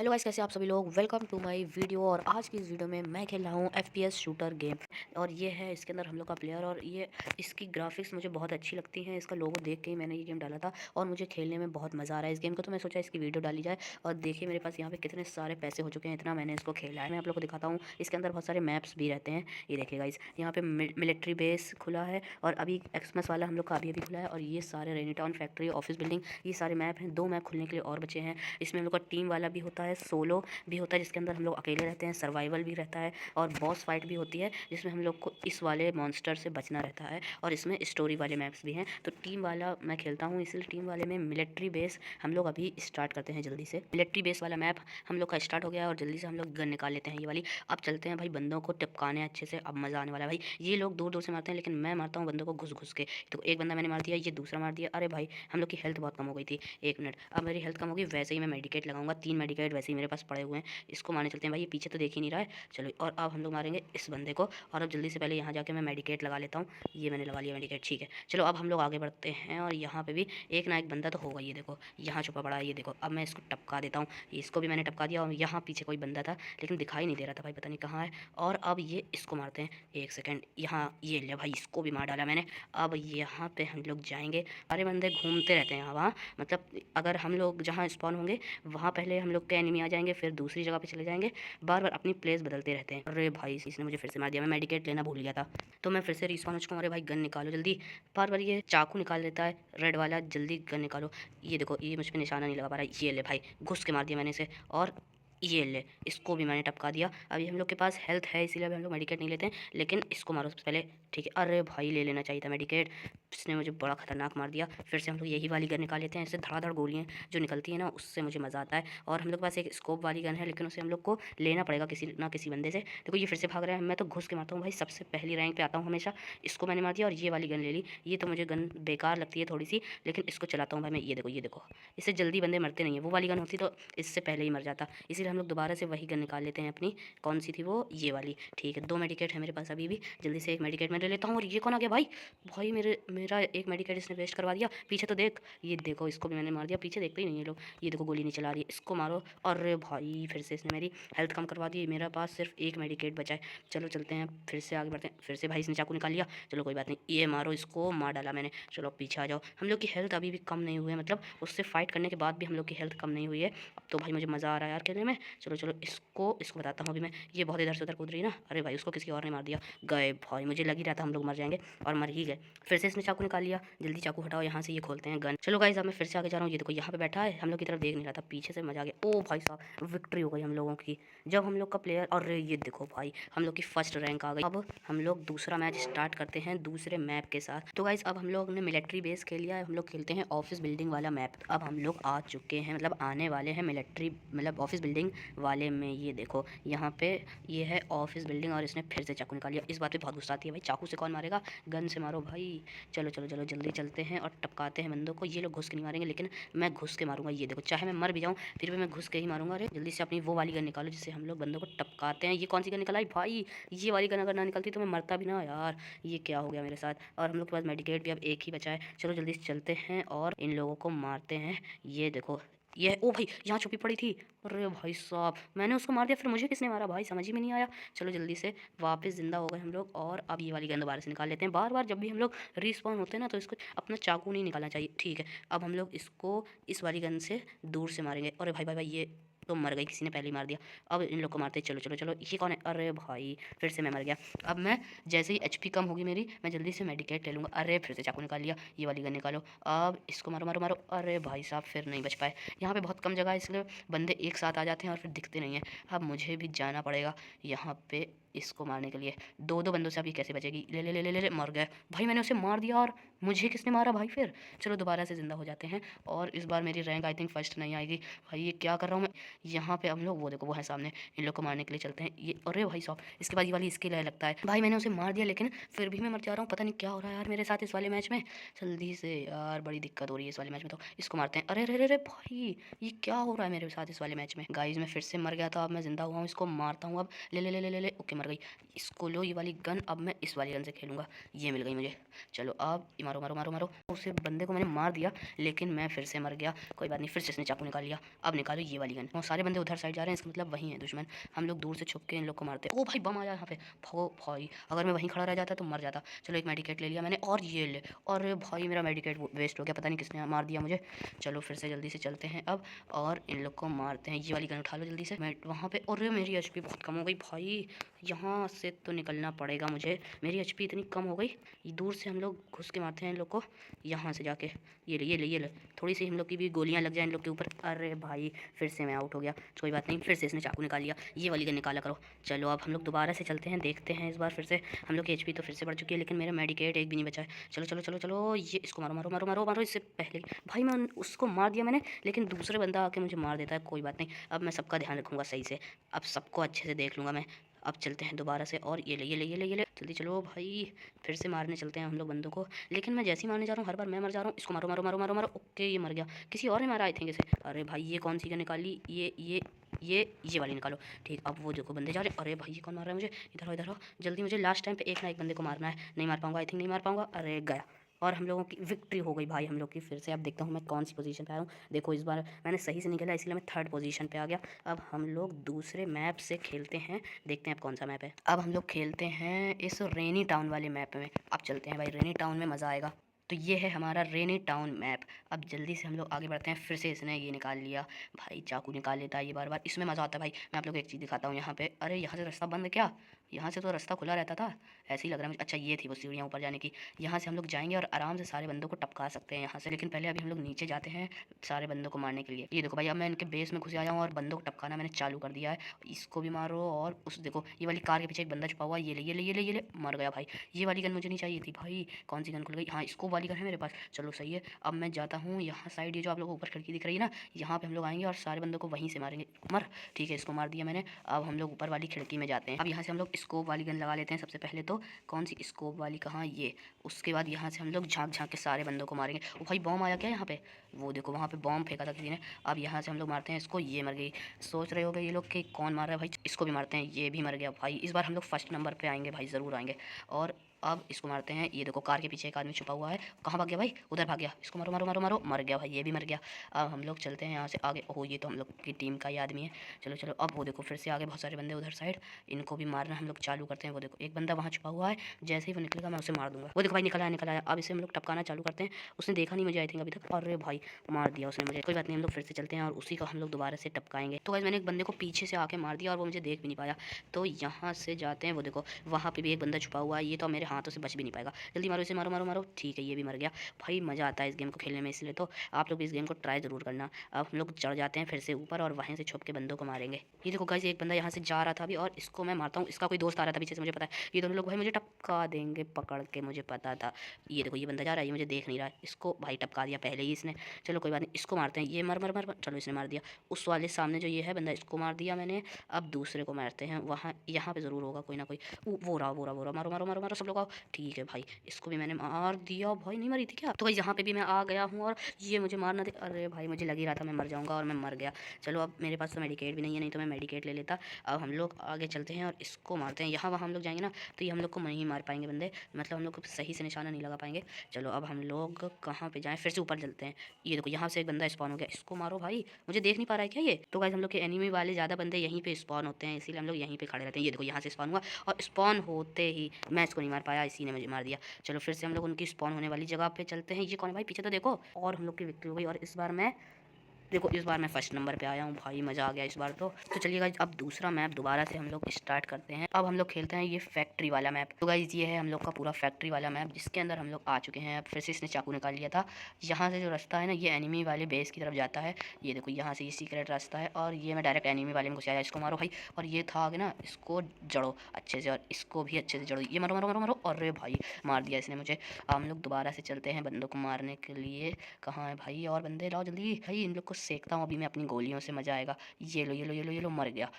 Hello guys, कैसे आप सभी लोग। Welcome to my video. और आज की इस वीडियो में मैं खेल रहा हूँ एफपीएस शूटर गेम। और ये है इसके अंदर हम लोग का प्लेयर। और ये इसकी ग्राफिक्स मुझे बहुत अच्छी लगती हैं। इसका लोगो देख के ही मैंने ये गेम डाला था और मुझे खेलने में बहुत मज़ा आ रहा है इस गेम को। तो मैं सोचा इसकी वीडियो डाली जाए। और देखिए मेरे पास यहाँ पे कितने सारे पैसे हो चुके हैं, इतना मैंने इसको खेला है। मैं आप लोग को दिखाता हूँ। इसके अंदर बहुत सारे मैप्स भी रहते हैं। ये देखिए गाइस, यहाँ पे मिलिट्री बेस खुला है और अभी एक्समस वाला हम लोग का अभी खुला है। और ये सारे रेनीटाउन फैक्ट्री, ऑफिस बिल्डिंग, ये सारे मैप हैं। 2 मैप खुलने के लिए और बचे हैं। इसमें हम लोग का टीम वाला भी होता है, सोलो भी होता है जिसके अंदर हम लोग अकेले रहते हैं, सर्वाइवल भी रहता है और बॉस फाइट भी होती है जिसमें हम लोग को इस वाले मॉन्स्टर से बचना रहता है। और इसमें स्टोरी वाले मैप्स भी हैं। तो टीम वाला मैं खेलता हूँ, इसलिए टीम वाले में मिलिट्री बेस हम लोग अभी स्टार्ट करते हैं जल्दी से। मिलिट्री बेस वाला मैप हम लोग का स्टार्ट हो गया है और जल्दी से हम लोग गन निकाल लेते हैं ये वाली। अब चलते हैं भाई बंदों को टिपकाने अच्छे से। अब मज़ा आने वाला है भाई। ये लोग दूर दूर से मारते हैं लेकिन मैं मारता हूँ बंदों को घुस घुस के। तो एक बंदा मैंने मार दिया, ये दूसरा मार दिया। अरे भाई हम लोग की हेल्थ बहुत कम हो गई थी। 1 मिनट, अब मेरी हेल्थ कम होगी। वैसे ही मैं मेडिकेट लगाऊंगा, 3 मेडिकेट वैसे ही मेरे पास पड़े हुए हैं। इसको मारने चलते हैं भाई, ये पीछे तो देख ही नहीं रहा है। चलो, और अब हम लोग मारेंगे इस बंदे को। और अब जल्दी से पहले यहाँ जाके मैं मेडिकेट लगा लेता हूँ। ये मैंने लगा लिया मेडिकेट, ठीक है। चलो अब हम लोग आगे बढ़ते हैं। और यहाँ पे भी एक ना एक बंदा तो होगा। ये देखो यहाँ छुपा पड़ा है, ये देखो। अब मैं इसको टपका देता हूँ। इसको भी मैंने टपका दिया। और यहाँ पीछे कोई बंदा था लेकिन दिखाई नहीं दे रहा था भाई, पता नहीं कहाँ है। और अब ये इसको मारते हैं। 1 सेकेंड, यहाँ ये ले भाई, इसको भी मार डाला मैंने। अब यहाँ पे हम लोग जाएंगे। सारे बंदे घूमते रहते हैं वहाँ, मतलब अगर हम लोग जहाँ स्पॉन होंगे वहाँ पहले हम लोग के एनिमी आ जाएंगे, फिर दूसरी जगह पे चले जाएंगे। बार बार अपनी प्लेस बदलते रहते हैं। अरे भाई इसने मुझे फिर से मार दिया, मैं मेडिकेट लेना भूल गया था। तो मैं फिर से रिस्पॉन हो चुका हूँ। अरे भाई गन निकालो जल्दी। बार बार ये चाकू निकाल लेता है रेड वाला, जल्दी गन निकालो। ये देखो ये मुझ पर निशाना नहीं लगा पा रहा है। ये ले भाई, घुस के मार दिया मैंने इसे। और ये ले, इसको भी मैंने टपका दिया। अभी हम लोग के पास हेल्थ है इसीलिए अभी हम लोग मेडिकेट नहीं लेते हैं, लेकिन इसको मारो सबसे पहले, ठीक है। अरे भाई ले लेना चाहिए था मेडिकेट, इसने मुझे बड़ा खतरनाक मार दिया। फिर से हम लोग यही वाली गन निकाल लेते हैं। इससे धड़ाधड़ गोलियाँ जो निकलती है ना, उससे मुझे मज़ा आता है। और हम लोग के पास एक स्कोप वाली गन है लेकिन उसे हम लोग को लेना पड़ेगा किसी ना किसी बंदे से। देखो ये फिर से भाग रहा है, मैं तो घुस के मारता हूँ भाई, सबसे पहली रैंक पे आता हूँ हमेशा। इसको मैंने मार दिया और ये वाली गन ले ली। ये तो मुझे गन बेकार लगती है थोड़ी सी, लेकिन इसको चलाता हूँ भाई मैं। ये देखो इससे जल्दी बंदे मरते नहीं है। वो वाली गन होती तो इससे पहले ही मर जाता, इसीलिए हम लोग दोबारा से वही गन निकाल लेते हैं अपनी। कौन सी थी वो, ये वाली, ठीक है। 2 मेडिकेट है मेरे पास अभी भी, जल्दी से एक मेडिकेट मैं ले लेता हूँ। और ये कौन आ गया भाई, भाई मेरा एक मेडिकेट इसने वेस्ट करवा दिया। पीछे तो देख, ये देखो इसको भी मैंने मार दिया। पीछे देखते ही नहीं ये लोग। ये देखो गोली नहीं चला रही है, इसको मारो। अरे भाई फिर से इसने मेरी हेल्थ कम करवा दी। मेरा पास सिर्फ एक मेडिकेट बचा है। चलो चलते हैं, फिर से आगे बढ़ते हैं। फिर से भाई इसने चाकू निकाल लिया। चलो कोई बात नहीं, ये मारो, इसको मार डाला मैंने। चलो पीछे आ जाओ। हम लोग की हेल्थ अभी भी कम नहीं हुई है, मतलब उससे फाइट करने के बाद भी हम लोग की हेल्थ कम नहीं हुई है। अब तो भाई मुझे मज़ा आ रहा है यार खेलने में। चलो चलो, इसको बताता हूँ अभी मैं। ये बहुत इधर से उधर कूद रही है ना। अरे भाई उसको किसी और ने मार दिया। गए भाई, मुझे लग ही रहा था हम लोग मर जाएंगे और मर ही गए। फिर से इसने चाकू निकाल लिया। जल्दी चाकू हटाओ यहाँ से, ये खोलते हैं गन। चलो गाइस अब मैं फिर से आगे जा रहा हूँ। ये देखो यहाँ पे बैठा है, हम लोग की तरफ देख नहीं रहा था, पीछे से मजा आ गया। ओ भाई साहब, विक्ट्री हो गई हम लोगों की जब हम लोग का प्लेयर। और ये देखो भाई हम लोग की फर्स्ट रैंक आ गई। अब हम लोग दूसरा मैच स्टार्ट करते हैं दूसरे मैप के साथ। तो गाइस अब हम लोग ने मिलिट्री बेस खेल लिया है, हम लोग खेलते हैं ऑफिस बिल्डिंग वाला मैप। अब हम लोग आ चुके हैं, मतलब आने वाले हैं मिलिट्री, मतलब ऑफिस बिल्डिंग वाले में। ये देखो यहाँ पे ये है ऑफिस बिल्डिंग और इसने फिर से चाकू निकाल लिया। इस बात पे बहुत गुस्सा आती है भाई, चाकू से कौन मारेगा, गन से मारो भाई। चलो चलो चलो जल्दी चलते हैं और टपकाते हैं बंदों को। ये लोग घुस के नहीं मारेंगे लेकिन मैं घुस के मारूंगा। ये देखो चाहे मैं मर भी जाऊँ फिर भी मैं घुस के ही मारूंगा। अरे जल्दी से अपनी वो वाली गन निकालो जिससे हम लोग बंदों को टपकाते हैं। ये कौन सी गन निकल आई भाई, ये वाली गन अगर ना निकलती तो मैं मरता भी ना यार। ये क्या हो गया मेरे साथ। और हम लोग के पास मेडिकेट भी अब एक ही बचा है। चलो जल्दी से चलते हैं और इन लोगों को मारते हैं। ये देखो ये, ओ भाई यहाँ छुपी पड़ी थी। अरे भाई साहब मैंने उसको मार दिया, फिर मुझे किसने मारा भाई, समझ ही में नहीं आया। चलो जल्दी से वापस जिंदा हो गए हम लोग। और अब ये वाली गन दोबारा से निकाल लेते हैं। बार बार जब भी हम लोग रिस्पॉन होते हैं ना तो इसको अपना चाकू नहीं निकालना चाहिए, ठीक है। अब हम लोग इसको इस वाली गन से दूर से मारेंगे। अरे भाई भाई भाई ये तो मर गई, किसी ने पहले ही मार दिया। अब इन लोग को मारते हैं। चलो चलो चलो, ये कौन है, अरे भाई फिर से मैं मर गया। अब मैं जैसे ही एचपी कम होगी मेरी, मैं जल्दी से मेडिकेट ले लूँगा। अरे फिर से चाकू निकाल लिया, ये वाली गन निकालो। अब इसको मारो मारो मारो। अरे भाई साहब फिर नहीं बच पाए। यहाँ पे बहुत कम जगह है इसलिए बंदे एक साथ आ जाते हैं और फिर दिखते नहीं हैं। अब मुझे भी जाना पड़ेगा यहाँ पे इसको मारने के लिए। 2-2 बंदों से अब ये कैसे बचेगी। ले ले ले ले ले ले, मर गए भाई, मैंने उसे मार दिया और मुझे किसने मारा भाई फिर। चलो दोबारा से ज़िंदा हो जाते हैं और इस बार मेरी रैंक आई थिंक फर्स्ट नहीं आएगी। भाई ये क्या कर रहा हूँ मैं। यहाँ पे हम लोग, वो देखो वो है सामने, इन लोग को मारने के लिए चलते हैं। ये अरे भाई साहब इसके बाद ये वाली स्किल है लगता है भाई, मैंने उसे मार दिया लेकिन फिर भी मैं मर जा रहा हूँ। पता नहीं क्या हो रहा है यार मेरे साथ इस वाले मैच में। जल्दी से यार, बड़ी दिक्कत हो रही है इस वाले मैच में। तो इसको मारते हैं। अरे अरे अरे भाई ये क्या हो रहा है मेरे साथ इस वाले मैच में। गाइस मैं फिर से मर गया था, अब मैं जिंदा हुआ हूँ, इसको मारता हूँ अब। ले ले ले ले ले ले, ओके मर गई। इसको लो ये वाली गन, अब मैं इस वाली गन से खेलूँगा। ये मिल गई मुझे। चलो अब मारो मारो मारो मारो। उसे बंदे को मैंने मार दिया लेकिन मैं फिर से मर गया। कोई बात नहीं, फिर से इसने चाकू निकाल लिया। अब निकालो ये वाली गन। और सारे बंदे उधर साइड जा रहे हैं, इसका मतलब वहीं है दुश्मन। हम लोग दूर से छुप के इन लोग को मारते हैं। ओ भाई बम आया यहाँ पे। भो भाई, अगर मैं वहीं खड़ा रह जाता तो मर जाता। चलो एक मेडिकेट ले लिया मैंने और ये ले। अरे भाई मेरा मेडिकेट वेस्ट हो गया, पता नहीं किसने मार दिया मुझे। चलो फिर से जल्दी से चलते हैं अब और इन लोग को मारते हैं। ये वाली गन उठा लो जल्दी से। मैं वहाँ पे, और मेरी एचपी बहुत कम हो गई भाई। यहाँ से तो निकलना पड़ेगा मुझे, मेरी एचपी इतनी कम हो गई। दूर से हम लोग घुस के मारते हैं इन लोग को, यहाँ से जाके। ये ले ये ले ये ले, थोड़ी सी हम लोग की भी गोलियाँ लग जाए इन लोग के ऊपर। अरे भाई फिर से मैं आउट हो गया। कोई बात नहीं, फिर से इसने चाकू निकाल लिया। ये वाली गन निकाला करो। चलो अब हम लोग दोबारा से चलते हैं, देखते हैं इस बार फिर से। हम लोग की एचपी तो फिर से बढ़ चुकी है लेकिन मेरा मेडिकेट एक भी नहीं बचा है। चलो चलो चलो चलो, ये इसको मारो मारो मारो मारो मारो। इससे पहले भाई मैं उसको मार दिया मैंने, लेकिन दूसरे बंदा आके मुझे मार देता है। कोई बात नहीं, अब मैं सबका ध्यान रखूँगा सही से, अब सबको अच्छे से देख लूँगा मैं। अब चलते हैं दोबारा से और ये ले ये ले ये ले ये ले, जल्दी चलो भाई। फिर से मारने चलते हैं हम लोग बंदों को, लेकिन मैं जैसे ही मारने जा रहा हूँ हर बार मैं मर जा रहा हूँ। इसको मारो मारो मारो मारो मारो। ओके ये मर गया, किसी और ने मारा आई थिंक इसे। अरे भाई ये कौन सी गन निकाली, ये वाली निकालो। ठीक, अब वो देखो बंदे जा रहे हैं। अरे भाई ये कौन मार रहा है मुझे, इधर आओ इधर आओ जल्दी, मुझे लास्ट टाइम पे एक ना एक बंदे को मारना है। नहीं मार पाऊंगा आई थिंक, नहीं मार पाऊंगा। अरे गया, और हम लोगों की विक्ट्री हो गई भाई हम लोग की फिर से। अब देखता हूँ मैं कौन सी पोजीशन पे आया हूँ। देखो इस बार मैंने सही से निकला इसलिए मैं थर्ड पोजीशन पे आ गया। अब हम लोग दूसरे मैप से खेलते हैं, देखते हैं अब कौन सा मैप है। अब हम लोग खेलते हैं इस रेनी टाउन वाले मैप में। अब चलते हैं भाई, रेनी टाउन में मज़ा आएगा। तो ये है हमारा रेनी टाउन मैप। अब जल्दी से हम लोग आगे बढ़ते हैं। फिर से इसने ये निकाल लिया भाई, चाकू निकाल लेता है ये बार बार, इसमें मज़ा आता है भाई। मैं आप लोग को एक चीज़ दिखाता हूँ यहाँ पे। अरे यहाँ से रास्ता बंद क्या, यहाँ से तो रास्ता खुला रहता था, ऐसे ही लग रहा है मुझे। अच्छा ये थी वो सीढ़ियाँ ऊपर जाने की, यहाँ से हम लोग जाएंगे और आराम से सारे बंदों को टपका सकते हैं यहाँ से। लेकिन पहले अभी हम लोग नीचे जाते हैं सारे बंदों को मारने के लिए। ये देखो भाई, अब मैं इनके बेस में घुस आया हूँ और बंदों को टपकाना मैंने चालू कर दिया है। इसको भी मारो, और उस देखो ये वाली कार के पीछे एक बंदा छुपा हुआ है। ये ले ये ले ये ले ये ले, मर गया भाई। ये वाली गन मुझे नहीं चाहिए थी भाई, कौन सी गन खुल गई। हाँ स्कोप वाली गन है मेरे पास, चलो सही है। अब मैं जाता हूँ यहाँ साइड, ये जो आप लोगों को ऊपर खिड़की दिख रही है ना, यहाँ पे हम लोग आएंगे और सारे बंदों को वहीं से मारेंगे। मर, ठीक है इसको मार दिया मैंने। अब हम लोग ऊपर वाली खिड़की में जाते हैं। अब यहाँ से हम लोग स्कोप वाली गन लगा लेते हैं सबसे पहले तो। कौन सी स्कोप वाली, कहाँ ये। उसके बाद यहाँ से हम लोग झाँक झाँक के सारे बंदों को मारेंगे। ओ भाई बॉम्ब आया क्या यहाँ पे, वो देखो वहाँ पे बॉम्ब फेंका था किसी ने। अब यहाँ से हम लोग मारते हैं इसको, ये मर गई। सोच रहे होगे ये लोग कि कौन मार रहा है भाई, इसको भी मारते हैं, ये भी मर गया भाई। इस बार हम लोग फर्स्ट नंबर पे आएंगे भाई, ज़रूर आएंगे। और अब इसको मारते हैं। ये देखो कार के पीछे एक आदमी छुपा हुआ है, कहाँ भाग गया भाई, उधर भाग गया। इसको मारो मारो मारो मारो, मर गया भाई, ये भी मर गया। अब हम लोग चलते हैं यहाँ से आगे। ओह ये तो हम लोग की टीम का ही आदमी है। चलो चलो, अब वो देखो फिर से आगे बहुत सारे बंदे उधर साइड, इनको भी मारना हम लोग चालू करते हैं। वो देखो एक बंदा वहाँ छुपा हुआ है, जैसे ही वो निकलेगा मैं उसे मार दूंगा। वो देखो भाई निकला है निकला है। अब इसे हम लोग टपकाना चालू करते हैं। उसने देखा नहीं मुझे आई थिंक अभी तक। अरे भाई मार दिया उसने मुझे। कोई बात नहीं, हम लोग फिर से चलते हैं और उसी को हम लोग दोबारा से टपकाएंगे। तो गाइस मैंने एक बंदे को पीछे से आके मार दिया और वो मुझे देख भी नहीं पाया। तो यहाँ से जाते हैं, वो देखो वहाँ पे भी एक बंदा छुपा हुआ है, ये तो मेरे हाथों से बच भी नहीं पाएगा। जल्दी मारो इसे, मारो मारो मारो। ठीक है ये भी मर गया भाई। मज़ा आता है इस गेम को खेलने में, इसलिए तो आप लोग भी इस गेम को ट्राई ज़रूर करना। अब हम लोग चढ़ जाते हैं फिर से ऊपर और वहीं से छुप के बंदों को मारेंगे। ये देखो गाइस एक बंदा यहाँ से जा रहा था अभी और इसको मैं मारता हूँ। इसका कोई दोस्त आ रहा था पीछे से, मुझे पता है। ये दोनों लोग भाई मुझे टपका देंगे पकड़ के, मुझे पता था। ये देखो ये बंदा जा रहा है, ये मुझे देख नहीं रहा है। इसको भाई टपका दिया पहले ही इसने। चलो कोई बात नहीं, इसको मारते हैं। ये मर मर मर मर। चलो इसने मार दिया। उस वाले सामने जो ये है बंदा, इसको मार दिया मैंने। अब दूसरे को मारते हैं, वहाँ यहाँ पे ज़रूर होगा कोई ना कोई। वो रहा वो रहा वो रहा, मारो मारो मारो मारो सब लोग आओ। ठीक है भाई, इसको भी मैंने मार दिया भाई। नहीं मरी थी क्या, तो भाई यहाँ पे भी मैं आ गया हूँ और ये मुझे मारना दे। अरे भाई मुझे लग ही रहा था मैं मर जाऊँगा और मैं मर गया। चलो अब मेरे पास तो मेडिकेट भी नहीं है, नहीं तो मैं मेडिकेट ले लेता। अब हम लोग आगे चलते हैं और इसको मारते हैं। यहाँ वहाँ हम लोग जाएंगे ना तो ये हम लोग को नहीं मार पाएंगे बंदे, मतलब हम लोग को सही से निशाना नहीं लगा पाएंगे। चलो अब हम लोग कहाँ पे जाएँ, फिर से ऊपर चलते हैं। ये देखो यहाँ से एक बंदा स्पॉन हो गया, इसको मारो भाई। मुझे देख नहीं पा रहा है क्या ये। तो गाइस हम लोग के एनिमी वाले ज़्यादा बंदे यहीं पे स्पॉन होते हैं, इसीलिए हम लोग यहीं पे खड़े रहते हैं। ये देखो यहाँ से स्पॉन हुआ और स्पॉन होते ही मैं इसको नहीं मार पाया, इसी ने मुझे मार दिया। चलो फिर से हम लोग उनकी स्पॉन होने वाली जगह पे चलते हैं। ये कौन है भाई, पीछे तो देखो। और हम लोग की विक्ट्री हो गई और इस बार मैं, देखो इस बार मैं फर्स्ट नंबर पे आया हूँ भाई, मज़ा आ गया इस बार तो चलिए गाइज अब दूसरा मैप दोबारा से हम लोग स्टार्ट करते हैं। अब हम लोग खेलते हैं ये फैक्ट्री वाला मैप। तो गाइज ये है हम लोग का पूरा फैक्ट्री वाला मैप जिसके अंदर हम लोग आ चुके हैं। अब फिर से इसने चाकू निकाल लिया था। यहाँ से जो रास्ता है ना ये एनिमी वाले बेस की तरफ जाता है। ये देखो यहाँ से ये सीक्रेट रास्ता है और ये मैं डायरेक्ट एनिमी वाले में घुस आया। इसको मारो भाई। और ये था आगे ना, इसको जड़ो अच्छे से और इसको भी अच्छे से जड़ो। ये मारो मारो मारो मारो। अरे भाई मार दिया इसने मुझे। हम लोग दोबारा से चलते हैं बंदों को मारने के लिए। कहाँ है भाई, और बंदे लाओ जल्दी भाई, इन लोग को सेकता हूँ अभी मैं अपनी गोलियों से, मज़ा आएगा। ये लो ये लो ये लो ये लो, मर गया।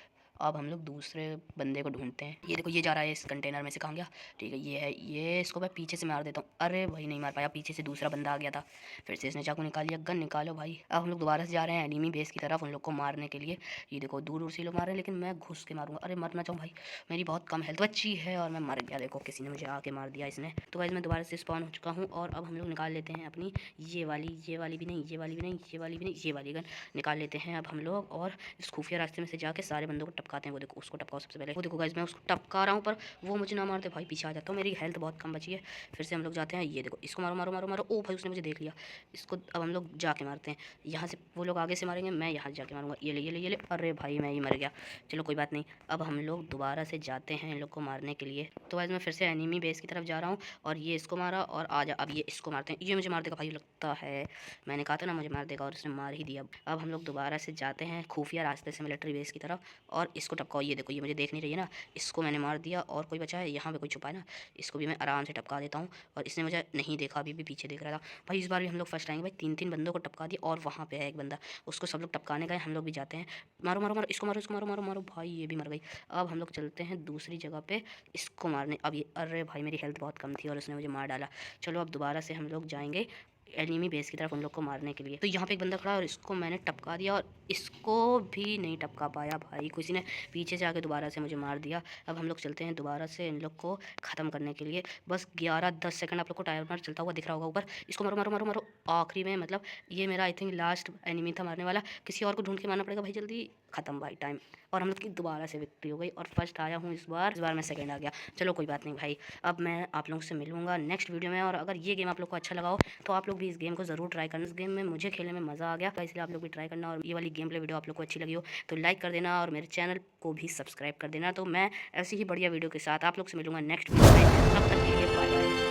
अब हम लोग दूसरे बंदे को ढूंढते हैं। ये देखो ये जा रहा है इस कंटेनर में से, कहाँ गया? ठीक है ये है, ये इसको मैं पीछे से मार देता हूँ। अरे भाई नहीं मार पाया, पीछे से दूसरा बंदा आ गया था। फिर से इसने चाकू निकाल लिया, गन निकालो भाई। अब हम लोग दोबारा से जा रहे हैं एनिमी बेस की तरफ उन लोग को मारने के लिए। ये देखो दूर दूर से लोग मार रहे हैं, लेकिन मैं घुस के मारूंगा। अरे मरना चाहूँ भाई, मेरी बहुत कम हेल्थ बची है और मैं मर गया। देखो किसी ने मुझे आके मार दिया इसने। तो भाई मैं दोबारा से स्पॉन हो चुका हूँ और अब हम लोग निकाल लेते हैं अपनी ये वाली भी नहीं, ये वाली भी नहीं, ये वाली भी नहीं, ये वाली गन निकाल लेते हैं अब हम लोग। और इस खुफिया रास्ते में से जाके सारे बंदों को टपकाते हैं। वो देखो उसको टपकाओ सबसे पहले। वो देखो गाइस मैं उसको टपका रहा हूँ पर वो मुझे ना मारते भाई, पीछे आ जाता हूँ, मेरी हेल्थ बहुत कम बची है। फिर से हम लोग जाते हैं, ये देखो इसको मारो मारो मारो मारो। ओ भाई उसने मुझे देख लिया, इसको अब हम लोग जाके मारते हैं। यहाँ से वो लोग आगे से मारेंगे, मैं यहाँ जाके मारूंगा। ये ले ये ले ये ले। अरे भाई मैं ही मर गया, चलो कोई बात नहीं। अब हम लोग दोबारा से जाते हैं इन लोग को मारने के लिए। तो आज मैं फिर से एनिमी बेस की तरफ जा रहा हूँ और ये इसको मारा और आ जा। अब ये इसको मारते हैं, ये मुझे मार देगा भाई लगता है, मैंने कहा था ना मुझे मार देगा और उसने मार ही दिया। अब हम लोग दोबारा से जाते हैं खुफिया रास्ते से मिलिट्री बेस की तरफ और इसको टपकाओ। ये देखो ये मुझे देख नहीं रही है ना, इसको मैंने मार दिया। और कोई बचा है यहाँ पे, कोई छुपा है ना, इसको भी मैं आराम से टपका देता हूँ। और इसने मुझे नहीं देखा, अभी भी पीछे देख रहा था भाई। इस बार भी हम लोग फर्स्ट आएंगे भाई, 3-3 बंदों को टपका दिया और वहाँ पे है एक बंदा, उसको सब लोग टपकाने गए, हम लोग भी जाते हैं। मारो मारो मारो इसको, मारो इसको, मारो मारो मारो भाई, ये भी मर गई। अब हम लोग चलते हैं दूसरी जगह पे इसको मारने। अब ये अरे भाई मेरी हेल्थ बहुत कम थी और उसने मुझे मार डाला। चलो अब दोबारा से हम लोग जाएंगे एनिमी बेस की तरफ उन लोग को मारने के लिए। तो यहाँ पे एक बंदा खड़ा और इसको मैंने टपका दिया और इसको भी नहीं टपका पाया भाई, किसी ने पीछे से आके दोबारा से मुझे मार दिया। अब हम लोग चलते हैं दोबारा से इन लोग को ख़त्म करने के लिए। बस 11-10 सेकंड आप लोग को टाइमर चलता हुआ दिख रहा होगा ऊपर। इसको मारो मारो मारो मारो आखिरी में, मतलब ये मेरा आई थिंक लास्ट एनिमी था मारने वाला। किसी और को ढूंढ के मारना पड़ेगा भाई, जल्दी ख़त्म भाई टाइम। और हम लोग की दोबारा से विक्ट्री हो गई और फर्स्ट आया हूँ इस बार मैं सेकंड आ गया। चलो कोई बात नहीं भाई, अब मैं आप लोगों से मिलूंगा नेक्स्ट वीडियो में। और अगर ये गेम आप लोग को अच्छा लगा हो तो आप लोग भी इस गेम को ज़रूर ट्राई करना। इस गेम में मुझे खेलने में मज़ा आ गया, इसलिए आप लोग भी ट्राई करना। और ये वाली गेम प्ले वीडियो आप लोग को अच्छी लगी हो तो लाइक कर देना और मेरे चैनल को भी सब्सक्राइब कर देना। तो मैं ऐसी ही बढ़िया वीडियो के साथ आप लोग से मिलूंगा नेक्स्ट वीडियो में, तब तक के लिए बाय बाय।